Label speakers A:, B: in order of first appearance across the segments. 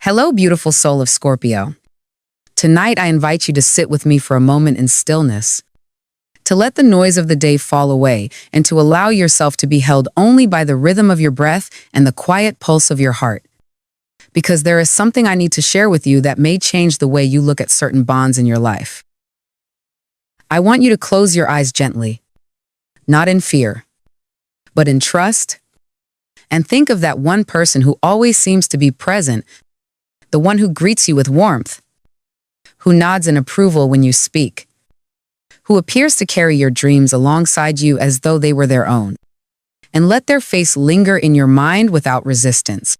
A: Hello, beautiful soul of Scorpio. Tonight, I invite you to sit with me for a moment in stillness, to let the noise of the day fall away, and to allow yourself to be held only by the rhythm of your breath and the quiet pulse of your heart. Because there is something I need to share with you that may change the way you look at certain bonds in your life. I want you to close your eyes gently, not in fear, but in trust, and think of that one person who always seems to be present, the one who greets you with warmth, who nods in approval when you speak, who appears to carry your dreams alongside you as though they were their own. And let their face linger in your mind without resistance.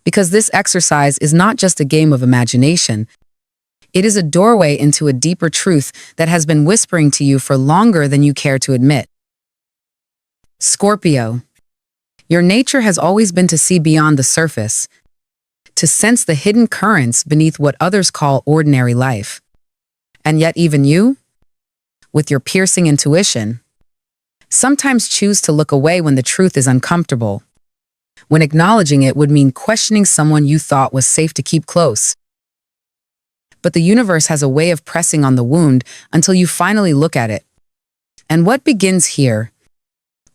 A: Because this exercise is not just a game of imagination, it is a doorway into a deeper truth that has been whispering to you for longer than you care to admit. Scorpio, your nature has always been to see beyond the surface, to sense the hidden currents beneath what others call ordinary life. And yet even you, with your piercing intuition, sometimes choose to look away when the truth is uncomfortable, when acknowledging it would mean questioning someone you thought was safe to keep close. But the universe has a way of pressing on the wound until you finally look at it. And what begins here,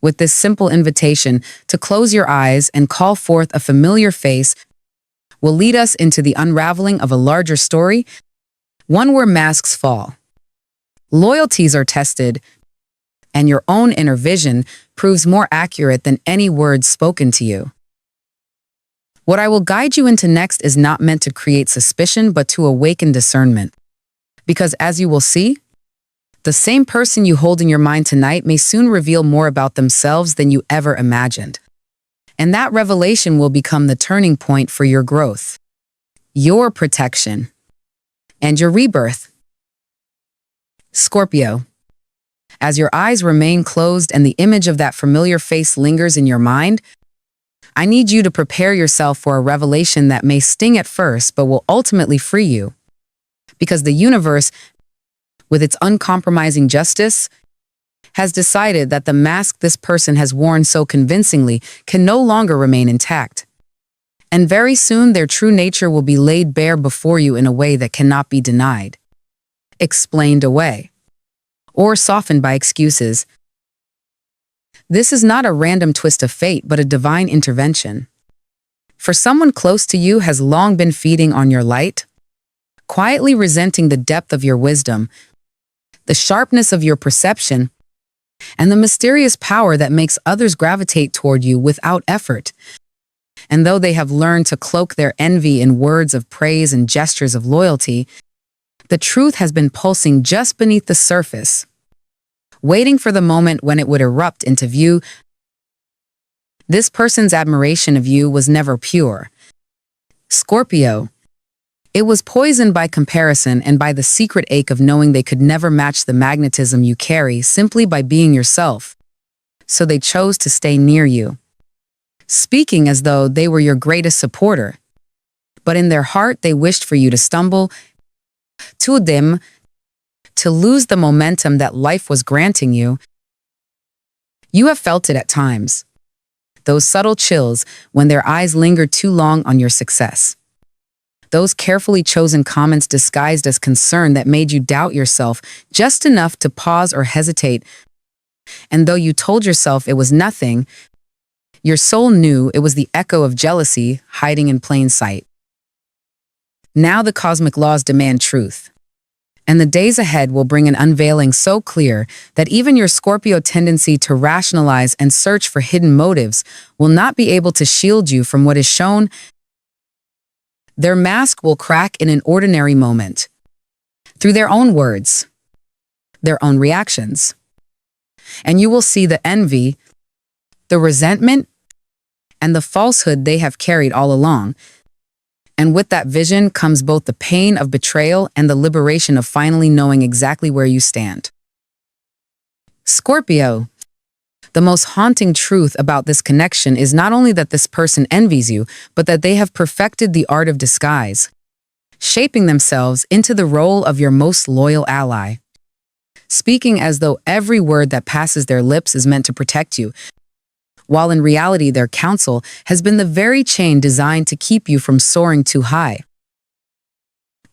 A: with this simple invitation to close your eyes and call forth a familiar face, will lead us into the unraveling of a larger story, one where masks fall, loyalties are tested, and your own inner vision proves more accurate than any words spoken to you. What I will guide you into next is not meant to create suspicion, but to awaken discernment. Because as you will see, the same person you hold in your mind tonight may soon reveal more about themselves than you ever imagined. And that revelation will become the turning point for your growth, your protection, and your rebirth. Scorpio, as your eyes remain closed and the image of that familiar face lingers in your mind, I need you to prepare yourself for a revelation that may sting at first but will ultimately free you. Because the universe, with its uncompromising justice, has decided that the mask this person has worn so convincingly can no longer remain intact. And very soon their true nature will be laid bare before you in a way that cannot be denied, explained away, or softened by excuses. This is not a random twist of fate, but a divine intervention. For someone close to you has long been feeding on your light, quietly resenting the depth of your wisdom, the sharpness of your perception, and the mysterious power that makes others gravitate toward you without effort. And though they have learned to cloak their envy in words of praise and gestures of loyalty, the truth has been pulsing just beneath the surface, waiting for the moment when it would erupt into view. This person's admiration of you was never pure. Scorpio, it was poisoned by comparison and by the secret ache of knowing they could never match the magnetism you carry simply by being yourself. So they chose to stay near you, speaking as though they were your greatest supporter. But in their heart, they wished for you to stumble, to dim, to lose the momentum that life was granting you. You have felt it at times, those subtle chills when their eyes lingered too long on your success. Those carefully chosen comments disguised as concern that made you doubt yourself just enough to pause or hesitate. And though you told yourself it was nothing, your soul knew it was the echo of jealousy hiding in plain sight. Now the cosmic laws demand truth, and the days ahead will bring an unveiling so clear that even your Scorpio tendency to rationalize and search for hidden motives will not be able to shield you from what is shown. Their mask will crack in an ordinary moment, through their own words, their own reactions. And you will see the envy, the resentment, and the falsehood they have carried all along. And with that vision comes both the pain of betrayal and the liberation of finally knowing exactly where you stand. Scorpio, the most haunting truth about this connection is not only that this person envies you, but that they have perfected the art of disguise, shaping themselves into the role of your most loyal ally, speaking as though every word that passes their lips is meant to protect you, while in reality their counsel has been the very chain designed to keep you from soaring too high.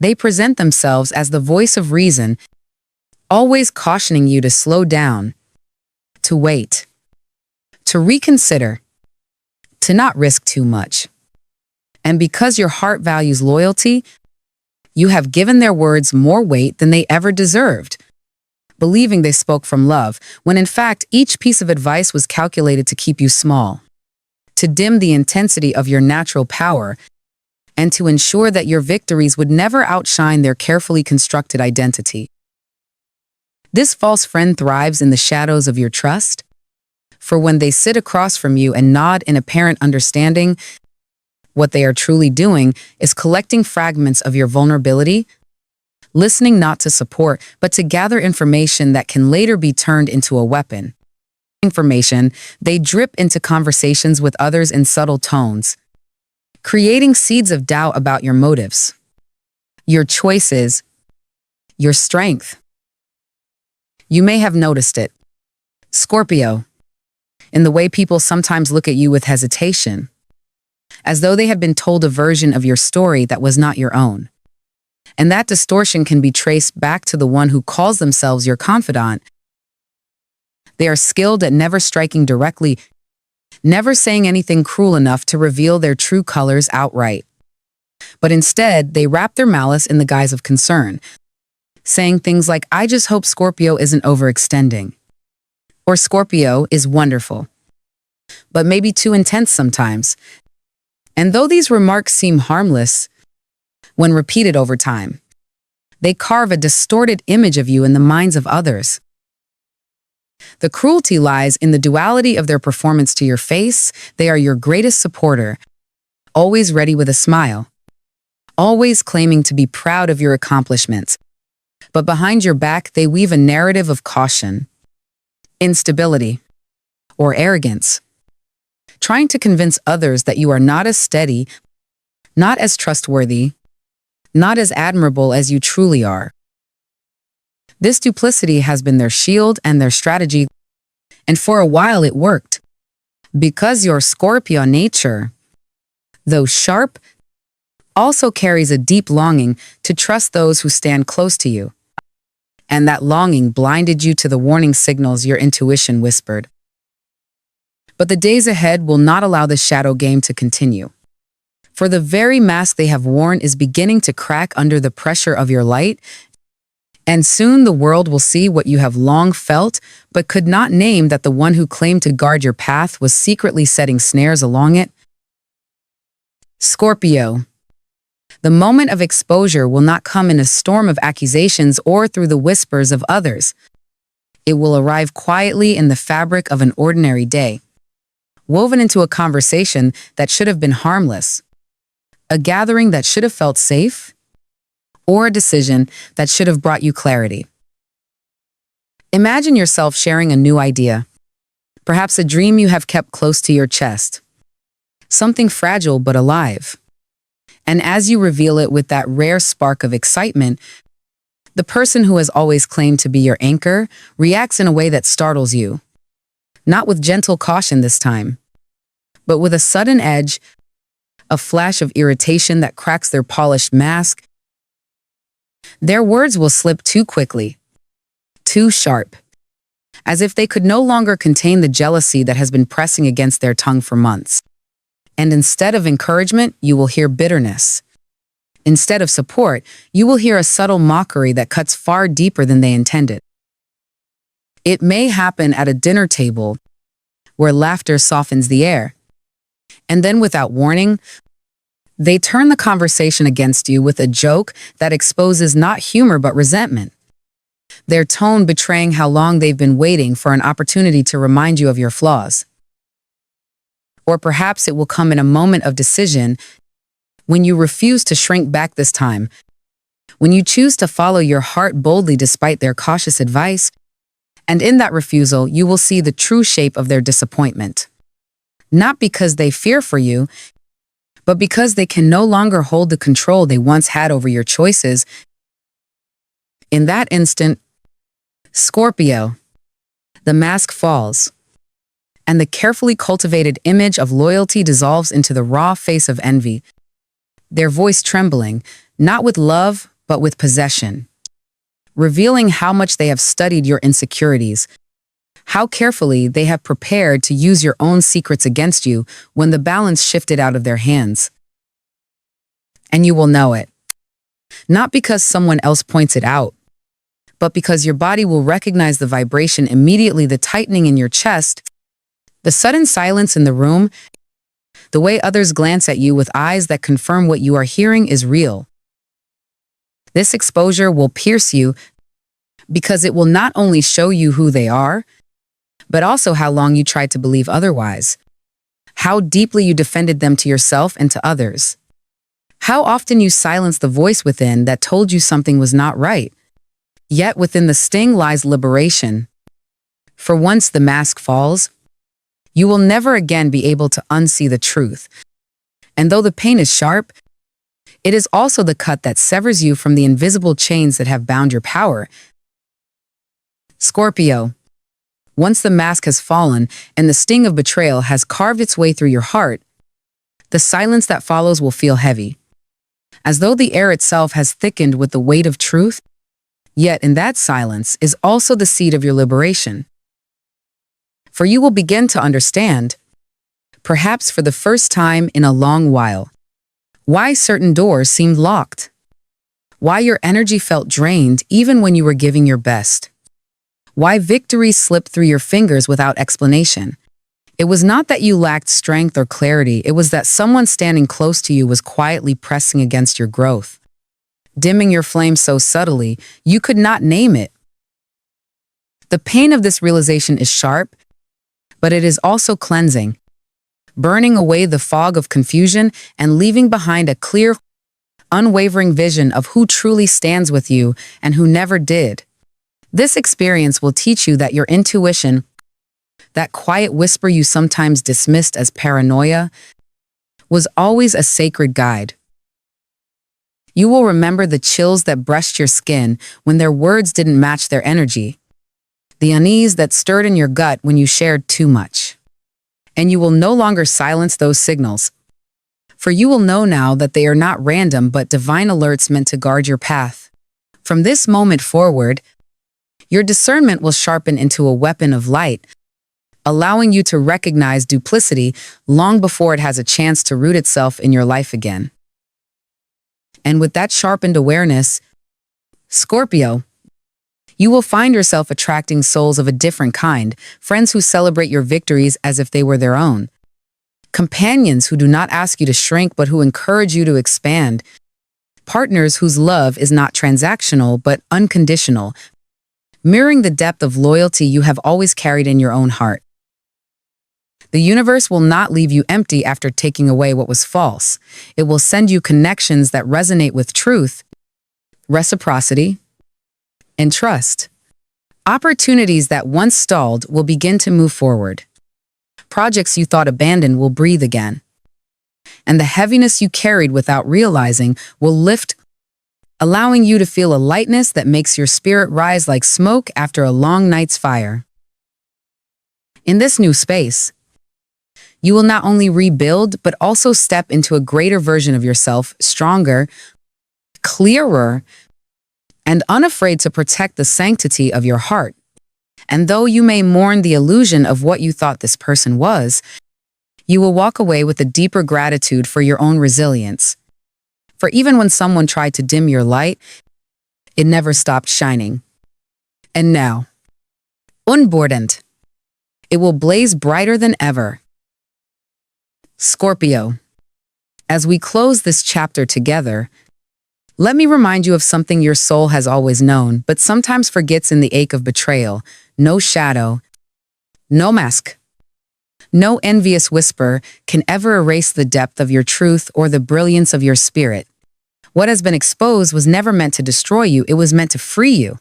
A: They present themselves as the voice of reason, always cautioning you to slow down, to wait, to reconsider, to not risk too much. And because your heart values loyalty, you have given their words more weight than they ever deserved, believing they spoke from love, when in fact each piece of advice was calculated to keep you small, to dim the intensity of your natural power, and to ensure that your victories would never outshine their carefully constructed identity. This false friend thrives in the shadows of your trust, for when they sit across from you and nod in apparent understanding, what they are truly doing is collecting fragments of your vulnerability, listening not to support, but to gather information that can later be turned into a weapon. Information, they drip into conversations with others in subtle tones, creating seeds of doubt about your motives, your choices, your strength. You may have noticed it, Scorpio, in the way people sometimes look at you with hesitation, as though they had been told a version of your story that was not your own. And that distortion can be traced back to the one who calls themselves your confidant. They are skilled at never striking directly, never saying anything cruel enough to reveal their true colors outright. But instead, they wrap their malice in the guise of concern, saying things like, "I just hope Scorpio isn't overextending," or "Scorpio is wonderful, but maybe too intense sometimes." And though these remarks seem harmless, when repeated over time, they carve a distorted image of you in the minds of others. The cruelty lies in the duality of their performance to your face. They are your greatest supporter, always ready with a smile, always claiming to be proud of your accomplishments. But behind your back, they weave a narrative of caution, instability, or arrogance, trying to convince others that you are not as steady, not as trustworthy, not as admirable as you truly are. This duplicity has been their shield and their strategy, and for a while it worked. Because your Scorpio nature, though sharp, also carries a deep longing to trust those who stand close to you. And that longing blinded you to the warning signals your intuition whispered. But the days ahead will not allow the shadow game to continue. For the very mask they have worn is beginning to crack under the pressure of your light, and soon the world will see what you have long felt but could not name, that the one who claimed to guard your path was secretly setting snares along it. Scorpio, the moment of exposure will not come in a storm of accusations or through the whispers of others. It will arrive quietly in the fabric of an ordinary day, woven into a conversation that should have been harmless, a gathering that should have felt safe, or a decision that should have brought you clarity. Imagine yourself sharing a new idea, perhaps a dream you have kept close to your chest, something fragile but alive. And as you reveal it with that rare spark of excitement, the person who has always claimed to be your anchor reacts in a way that startles you. Not with gentle caution this time, but with a sudden edge, a flash of irritation that cracks their polished mask. Their words will slip too quickly, too sharp, as if they could no longer contain the jealousy that has been pressing against their tongue for months. And instead of encouragement, you will hear bitterness. Instead of support, you will hear a subtle mockery that cuts far deeper than they intended. It may happen at a dinner table, where laughter softens the air. And then, without warning, they turn the conversation against you with a joke that exposes not humor but resentment, their tone betraying how long they've been waiting for an opportunity to remind you of your flaws. Or perhaps it will come in a moment of decision, when you refuse to shrink back this time, when you choose to follow your heart boldly despite their cautious advice. And in that refusal, you will see the true shape of their disappointment. Not because they fear for you, but because they can no longer hold the control they once had over your choices. In that instant, Scorpio, the mask falls, and the carefully cultivated image of loyalty dissolves into the raw face of envy, their voice trembling, not with love, but with possession, revealing how much they have studied your insecurities, how carefully they have prepared to use your own secrets against you when the balance shifted out of their hands. And you will know it. Not because someone else points it out, but because your body will recognize the vibration immediately, the tightening in your chest, the sudden silence in the room, the way others glance at you with eyes that confirm what you are hearing is real. This exposure will pierce you because it will not only show you who they are, but also how long you tried to believe otherwise, how deeply you defended them to yourself and to others, how often you silenced the voice within that told you something was not right. Yet within the sting lies liberation. For once the mask falls, you will never again be able to unsee the truth. And though the pain is sharp, it is also the cut that severs you from the invisible chains that have bound your power. Scorpio, once the mask has fallen and the sting of betrayal has carved its way through your heart, the silence that follows will feel heavy, as though the air itself has thickened with the weight of truth. Yet in that silence is also the seed of your liberation. For you will begin to understand, perhaps for the first time in a long while, why certain doors seemed locked, why your energy felt drained even when you were giving your best, why victories slipped through your fingers without explanation. It was not that you lacked strength or clarity, it was that someone standing close to you was quietly pressing against your growth, dimming your flame so subtly you could not name it. The pain of this realization is sharp, but it is also cleansing, burning away the fog of confusion and leaving behind a clear, unwavering vision of who truly stands with you and who never did. This experience will teach you that your intuition, that quiet whisper you sometimes dismissed as paranoia, was always a sacred guide. You will remember the chills that brushed your skin when their words didn't match their energy, the unease that stirred in your gut when you shared too much. And you will no longer silence those signals, for you will know now that they are not random but divine alerts meant to guard your path. From this moment forward, your discernment will sharpen into a weapon of light, allowing you to recognize duplicity long before it has a chance to root itself in your life again. And with that sharpened awareness, Scorpio, you will find yourself attracting souls of a different kind, friends who celebrate your victories as if they were their own, companions who do not ask you to shrink but who encourage you to expand, partners whose love is not transactional but unconditional, mirroring the depth of loyalty you have always carried in your own heart. The universe will not leave you empty after taking away what was false. It will send you connections that resonate with truth, reciprocity, and trust. Opportunities that once stalled will begin to move forward. Projects you thought abandoned will breathe again. And the heaviness you carried without realizing will lift, allowing you to feel a lightness that makes your spirit rise like smoke after a long night's fire. In this new space, you will not only rebuild, but also step into a greater version of yourself, stronger, clearer, and unafraid to protect the sanctity of your heart. And though you may mourn the illusion of what you thought this person was, you will walk away with a deeper gratitude for your own resilience. For even when someone tried to dim your light, it never stopped shining. And now, unburdened, it will blaze brighter than ever. Scorpio, as we close this chapter together, let me remind you of something your soul has always known, but sometimes forgets in the ache of betrayal. No shadow, no mask, no envious whisper can ever erase the depth of your truth or the brilliance of your spirit. What has been exposed was never meant to destroy you, it was meant to free you,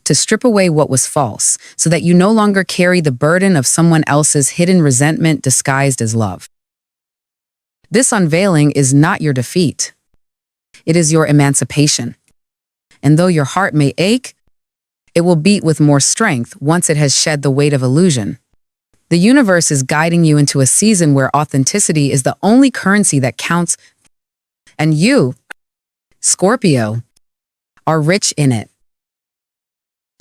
A: to strip away what was false, so that you no longer carry the burden of someone else's hidden resentment disguised as love. This unveiling is not your defeat. It is your emancipation. And though your heart may ache, it will beat with more strength once it has shed the weight of illusion. The universe is guiding you into a season where authenticity is the only currency that counts, and you, Scorpio, are rich in it.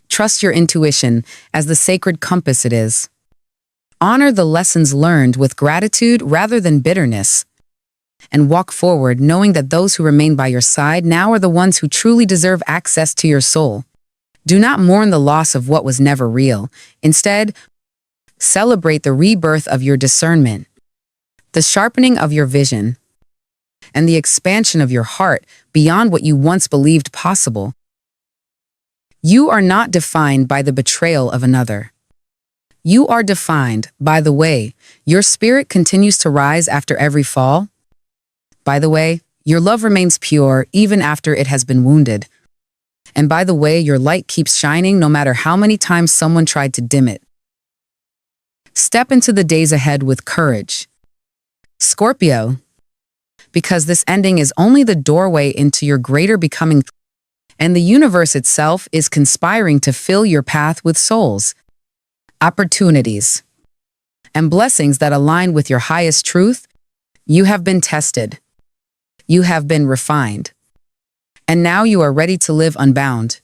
A: Trust your intuition as the sacred compass it is. Honor the lessons learned with gratitude rather than bitterness, and walk forward knowing that those who remain by your side now are the ones who truly deserve access to your soul. Do not mourn the loss of what was never real. Instead, celebrate the rebirth of your discernment, the sharpening of your vision, and the expansion of your heart beyond what you once believed possible. You are not defined by the betrayal of another. You are defined by the way your spirit continues to rise after every fall. By the way, your love remains pure even after it has been wounded. And by the way, your light keeps shining no matter how many times someone tried to dim it. Step into the days ahead with courage, Scorpio, because this ending is only the doorway into your greater becoming, and the universe itself is conspiring to fill your path with souls, opportunities, and blessings that align with your highest truth. You have been tested. You have been refined. And now you are ready to live unbound.